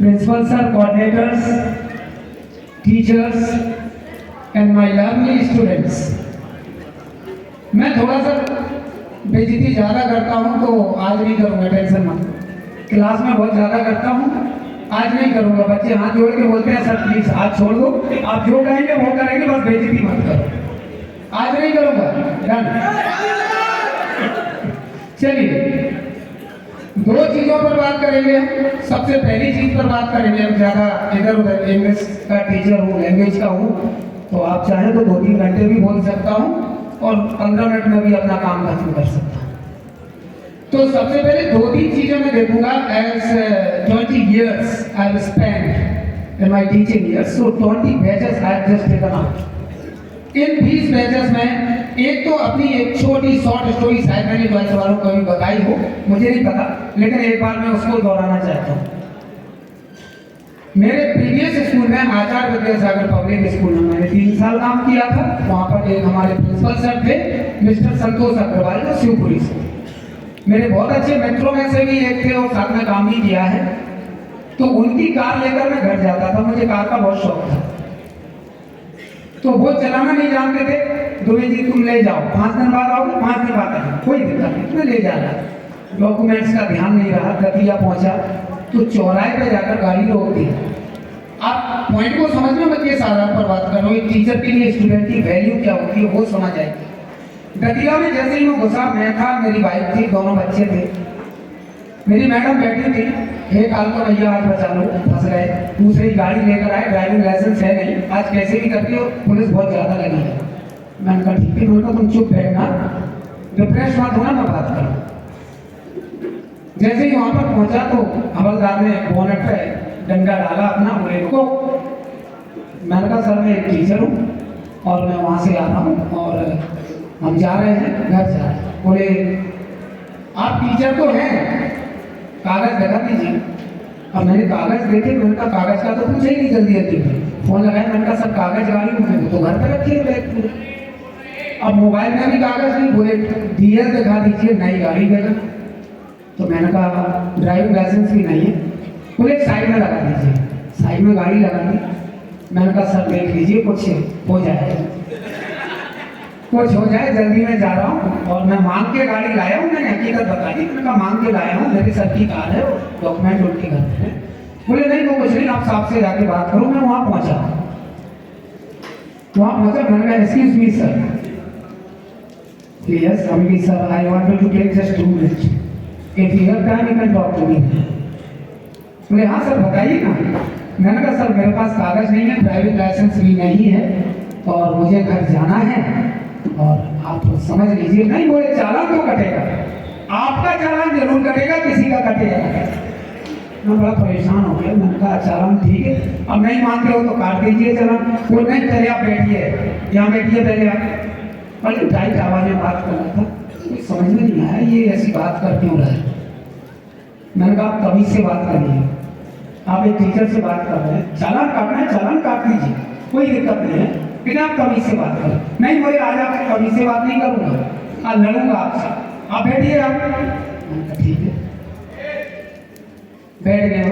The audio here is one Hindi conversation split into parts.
principal sir, coordinators, teachers and my lovely students. मैं थोड़ा सा बेइज्जती ज़्यादा करता हूँ तो आज नहीं करूँगा, टेंशन मत। क्लास में बहुत ज़्यादा करता हूँ, आज नहीं करूँगा। बच्चे हाथ जोड़ के बोलते हैं सर प्लीज हाथ छोड़ दो, आप जो कहेंगे वो करेंगे, बस बेइज्जती मत करो। आज नहीं करूँगा, डन। चलिए दो चीज़ों पर बात करेंगे। सबसे पहली चीज़ पर बात करेंगे, हम ज़्यादा इधर उधर इंग्लिश का टीचर हूँ, लैंग्वेज का हूँ, तो आप चाहें तो 2-3 घंटे भी बोल सकता हूँ और 15 मिनट में भी अपना काम खत्म कर सकता हूँ। तो सबसे पहले 2-3 चीज़ें मैं देखूंगा। As 20 years I have spent in my teaching years, so 20 batches I have just taken out. In 20 batches में एक तो अपनी एक छोटी शॉर्ट स्टोरी शायद मैंने 12th वालों को भी बताई हो, मुझे नहीं पता, लेकिन एक बार मैं उसको दोहराना चाहता हूँ। मेरे प्रीवियस स्कूल में आचार्य विद्यासागर पब्लिक स्कूल में मैंने 3 साल काम किया था। वहाँ पर एक हमारे प्रिंसिपल सर थे मिस्टर संतोष अग्रवाल, जो शिवपुरी से मेरे बहुत अच्छे मित्रों में से भी एक थे और साथ में काम भी किया है। तो उनकी कार लेकर मैं घर जाता था, मुझे कार का बहुत शौक था। तो वो चलाना नहीं जानते थे, दुबे जी तुम ले जाओ, 5 दिन बाद आओगे, 5 दिन बाद आए, कोई दिक्कत नहीं, तुम्हें ले जाना। डॉक्यूमेंट्स का ध्यान नहीं रहा, दतिया पहुंचा तो चौराहे पे जाकर गाड़ी रोक दी। आप पॉइंट को समझ में, मैं किस आधार पर बात कर रहा हूँ, एक टीचर के लिए स्टूडेंट की वैल्यू क्या होती है वो समझ आएगी। दतिया में जैसे ही मैं घुसा, मैं था, मेरी वाइफ थी, दोनों बच्चे थे, मेरी मैडम बैठी थी, एक हाल तो भैया आज बचा लो, फंस गए। दूसरी गाड़ी लेकर आए, ड्राइविंग लाइसेंस है नहीं, आज कैसे भी करती हो, पुलिस बहुत ज़्यादा लगी है। मैंने कहा ठीक है, बोलता तुम चुप बैठना, डिप्रेस मत होना, मैं बात करूँ। जैसे ही वहाँ पर पहुँचा तो हवलदार ने बोनट पे डंडा डाला अपना, बोले रुको। मैंने कहा सर मैं एक टीचर हूँ और मैं वहाँ से आ रहा हूँ और हम जा रहे हैं, घर जा रहे हैं। बोले आप टीचर तो हैं, कागज दिखा दीजिए। और मैंने कागज देखे, मैंने कहा कागज का तो पूछे ही नहीं, जल्दी जल्दी में फोन लगाया। मैंने कहा सर कागज गाड़ी मुझे तो घर पर रखी है बैग पूरे, अब मोबाइल में भी कागज नहीं। बोले डीएल दिखा दीजिए, नई गाड़ी देगा। तो मैंने कहा ड्राइविंग लाइसेंस भी नहीं है। बोले साइड में लगा दीजिए, साइड में गाड़ी लगा दी। मैंने कहा सर देख लीजिए कुछ हो जाए, कुछ हो जाए, जल्दी में जा रहा हूँ और मैं मांग के गाड़ी लाया हूँ। मैंने हकीकत बता दी, मैंने कहा मांग के लाया हूँ, मेरे सर की कार है, डॉक्यूमेंट उनके घर पे। बोले नहीं वो कुछ नहीं, आप साहब से जाके बात करो। मैं वहाँ पहुँचा, मैंने कहा एक्सक्यूज मी सर, यस अम्मी sir, I wanted to take just 2 minutes, if you have time you can talk to me. बोले हाँ सर बताइए ना। मैंने कहा सर मेरे पास कागज नहीं है, ड्राइविंग लाइसेंस भी नहीं है और मुझे घर जाना है और आप समझ लीजिए। नहीं बोले चालान तो कटेगा, आपका चालान जरूर कटेगा, किसी का कटेगा। मैं बड़ा परेशान हो गया। मैंने कहा चालान ठीक है, अब नहीं मानते हो तो काट दीजिए चालान। वो नहीं, पहले आप बैठिए, यहाँ बैठिए पहले आप। बड़ी टाइट आवाज में बात कर रहा था, समझ में नहीं आया ये ऐसी बात कर क्यों रहा है। मैंने कहा आप तमीज से बात करिए, आप एक टीचर से बात कर रहे हैं, चालान काटना है चालान काट दीजिए, कोई दिक्कत नहीं है, लेकिन आप तमीज से बात करें। नहीं बोले आज आपसे तमीज से बात नहीं करूँगा, आज लड़ूंगा आपसे, आप बैठिए आप। ठीक है, बैठ गए।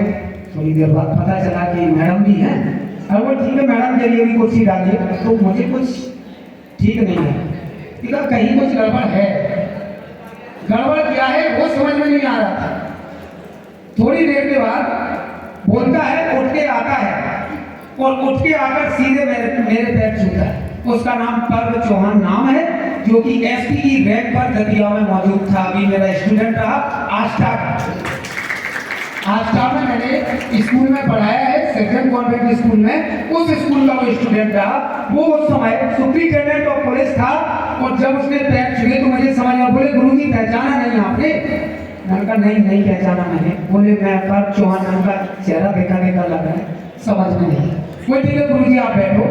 थोड़ी देर बाद पता चला कि मैडम भी हैं। अरे वो ठीक है मैडम के लिए भी कुर्सी डालिए, तो मुझे कुछ ठीक नहीं है, कहीं कुछ गड़बड़ है। गड़बड़ क्या है वो समझ में नहीं आ रहा था। थोड़ी देर के बाद बोलता है, उठ के आता है और उठ के आकर सीधे मेरे पैर छूता है। उसका नाम पर्व चौहान नाम है, जो कि एसपी की रैंक पर दतिया में मौजूद था। अभी मेरा स्टूडेंट रहा आस्था में मैंने स्कूल में पढ़ाया है, सेक्शन कॉन्वेंट स्कूल में। उस स्कूल का वो स्टूडेंट रहा। वो उस समय सुप्रिंटेंडेंट ऑफ पुलिस था और जब उसने पैर छुए तो मुझे समझ में, बोले गुरुजी पहचाना नहीं आपने? मैंने कहा नहीं पहचाना मैंने। बोले मैं पर्व चौहान नाम का चेहरा देखा लगा है, समझ में नहीं। वो ठीक है गुरुजी आप बैठो,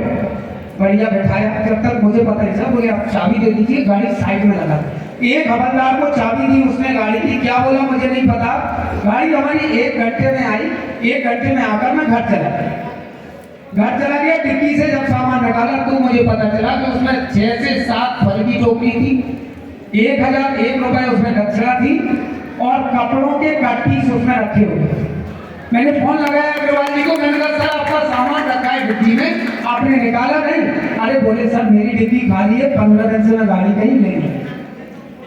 बढ़िया बैठाया। जब तक मुझे पता नहीं चला, बोले आप चाबी दे दीजिए, गाड़ी साइड में लगा। एक हवलदार को चाबी दी उसने गाड़ी की, क्या बोला मुझे नहीं पता। गाड़ी हमारी 1 घंटे में आई, 1 घंटे में आकर मैं घर चला गया। डिक्की से जब सामान निकाला तो मुझे पता चला कि उसमें 6 से 7 फल की टोकरी थी, 1001 रुपए उसमें दक्षिणा थी और कपड़ों के कट पीस उसमें रखे हुए। मैंने फोन लगाया अग्रवाल जी को, मैंने कहा सर आपका सामान रखा है डिग्गी में, आपने निकाला नहीं? अरे बोले सर मेरी डिग्गी खाली है, 15 दिन से मैं गाड़ी कहीं नहीं है।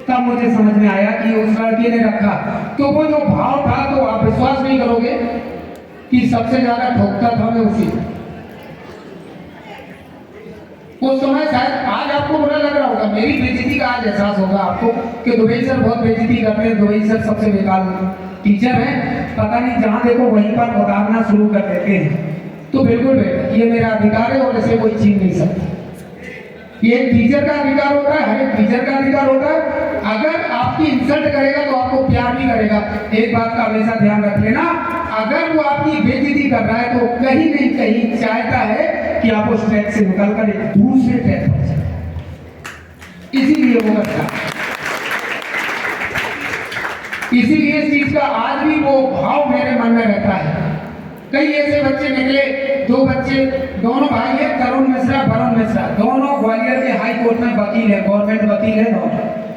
तब मुझे समझ में आया कि उस लड़के ने रखा। तो वो जो भाव था, तो आप विश्वास नहीं करोगे कि सबसे ज्यादा ठोकता था मैं उसी। उस समय शायद आज आपको बुरा लग रहा होगा, मेरी बेइज्जती का आज एहसास होगा आपको कि दुबई सर बहुत बेइज्जती करते हैं, दुबई सर सबसे बेकार टीचर हैं, पता नहीं जहां देखो वहीं पर उतारना शुरू कर देते हैं। तो बिल्कुल बेटा ये मेरा अधिकार है और इसे कोई छीन नहीं सकता। ये एक टीचर का अधिकार होता है, हर एक टीचर का अधिकार होता है। अगर आपकी इंसल्ट करेगा तो आपको प्यार भी करेगा। एक बात का हमेशा ध्यान रख लेना, अगर वो आपकी बेइज्जती कर रहा है तो कहीं नहीं कहीं चाहता है कि आप उस ट्रैक से निकलकर एक दूसरे ट्रैक पर जाए, इसीलिए वो करता है। इसीलिए इस चीज का आज भी वो भाव मेरे मन में रहता है। कई ऐसे बच्चे निकले, दो बच्चे, दोनों भाई है, तरुण मिश्रा, वरुण मिश्रा, दोनों ग्वालियर के हाई कोर्ट में वकील है, गवर्नमेंट वकील है,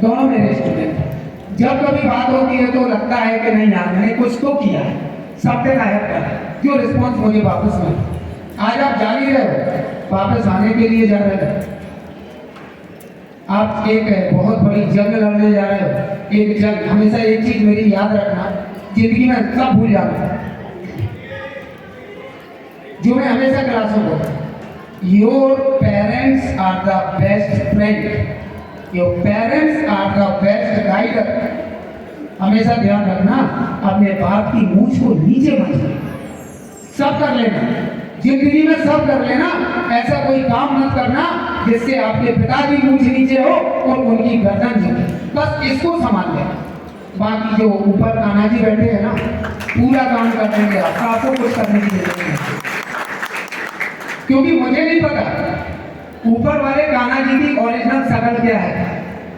दोनों मेरे स्टूडेंट। जब कभी बात होती है तो लगता है कि नहीं यार मैंने कुछ तो किया है, सबके लायक करा है, जो रिस्पॉन्स मुझे वापस मिला। आज आप जा ही रहे हो, वापस आने के लिए जा रहे हो, आप एक बहुत बड़ी जंग लड़ने जा रहे हो। एक जंग, हमेशा एक चीज मेरी याद रखना, जिंदगी में सब भूल जाना, जो मैं हमेशा क्लासों को, your parents are the best friend, your parents are the best guider. हमेशा ध्यान रखना, अपने बाप की मूंछ को नीचे मत करना, सब कर लेना जिंदगी में, सब कर लेना। ऐसा कोई काम मत करना जिससे आपके पिता की मूंछ नीचे हो और उनकी गर्दन झुके, बस इसको संभाल लेना। बाकी जो ऊपर कान्हा जी बैठे हैं ना, पूरा काम कर देंगे, आपको कुछ करने की जरूरत नहीं, क्योंकि मुझे नहीं पता ऊपर वाले कान्हा जी की ओरिजिनल शकल क्या है,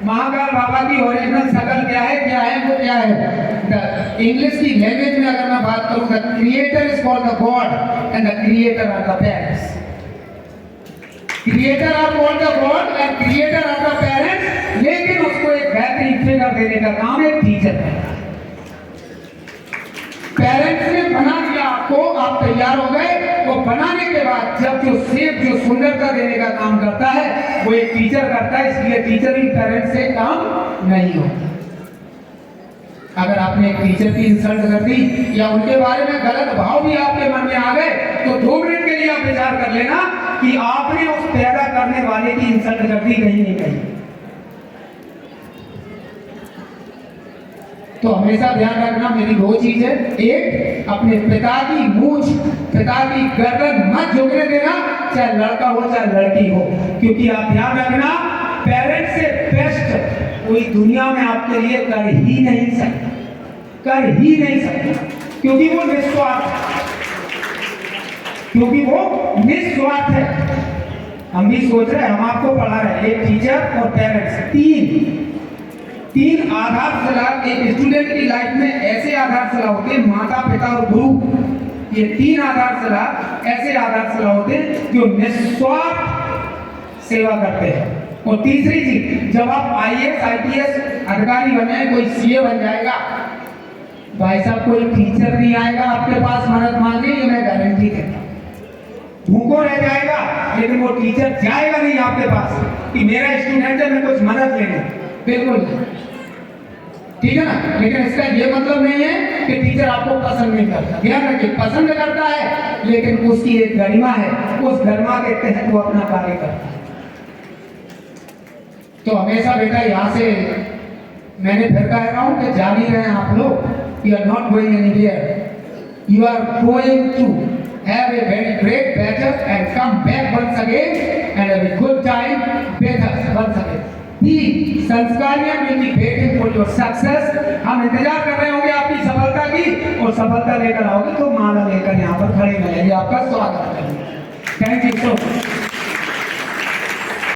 महाकाल बाबा की ओरिजिनल शकल क्या है वो क्या है। इंग्लिश की लैंग्वेज में अगर मैं बात करूं, the creator is called the god and the creator are the parents. Creator are called the god and creator are the parents, लेकिन उसको एक बेहतरीन फिगर देने का काम एक टीचर है। पेरेंट्स ने बना दिया आपको, आप तैयार हो गए, वो बनाने के बाद जब जो शेप, जो सुंदरता देने का काम करता है वो एक टीचर करता है। इसलिए टीचर भी पेरेंट्स से काम नहीं होता। अगर आपने एक टीचर की इंसल्ट कर दी या उनके बारे में गलत भाव भी आपके मन में आ गए तो 2 मिनट के लिए आप विचार कर लेना कि आपने उस पैदा करने वाले की इंसल्ट कर दी कहीं नहीं कहीं। तो हमेशा ध्यान रखना, मेरी 2 चीज है, एक अपने पिता की मूंछ, पिता की गर्दन मत झुकने देना, चाहे लड़का हो चाहे लड़की हो, क्योंकि आप ध्यान रखना पेरेंट्स से बेस्ट कोई दुनिया में आपके लिए कर ही नहीं सकता, कर ही नहीं सकता, क्योंकि वो निस्वार्थ है। हम भी सोच रहे हैं, हम आपको पढ़ा रहे हैं, एक टीचर और पेरेंट्स, तीन आधारशिला एक स्टूडेंट की लाइफ में ऐसे आधारशिला होते हैं, माता पिता और गुरु, ये 3 आधारशिला ऐसे आधारशिला होते हैं जो निस्वार्थ सेवा करते हैं। और तीसरी चीज, जब आप IAS IPS अधिकारी बने, कोई CA बन जाएगा, भाई साहब कोई टीचर नहीं आएगा आपके पास मदद मांगने, ये मैं गारंटी देता हूं। भूखो रह जाएगा, लेकिन वो टीचर जाएगा नहीं आपके पास कि मेरा स्टूडेंट है मैं कुछ मदद लेने, बिल्कुल, ठीक है ना। लेकिन इसका ये मतलब नहीं है कि टीचर आपको पसंद नहीं करता, ध्यान रखिए, पसंद करता है, लेकिन उसकी एक गरिमा है, उस गरिमा के तहत वो अपना कार्य करता है। तो हमेशा बेटा यहाँ से मैंने फिर कह रहा हूँ कि जारी रहे आप लोग, you are not going anywhere, you are going to have a very great batch up and come back once again and have a good time with us once again. ही संस्कारियां will be waiting for your success. हम इंतजार कर रहे होंगे आपकी सफलता की, और सफलता लेकर आओगे तो माला लेकर यहाँ पर खड़े मिलेंगे, आपका स्वागत करेंगे। Thank you so much.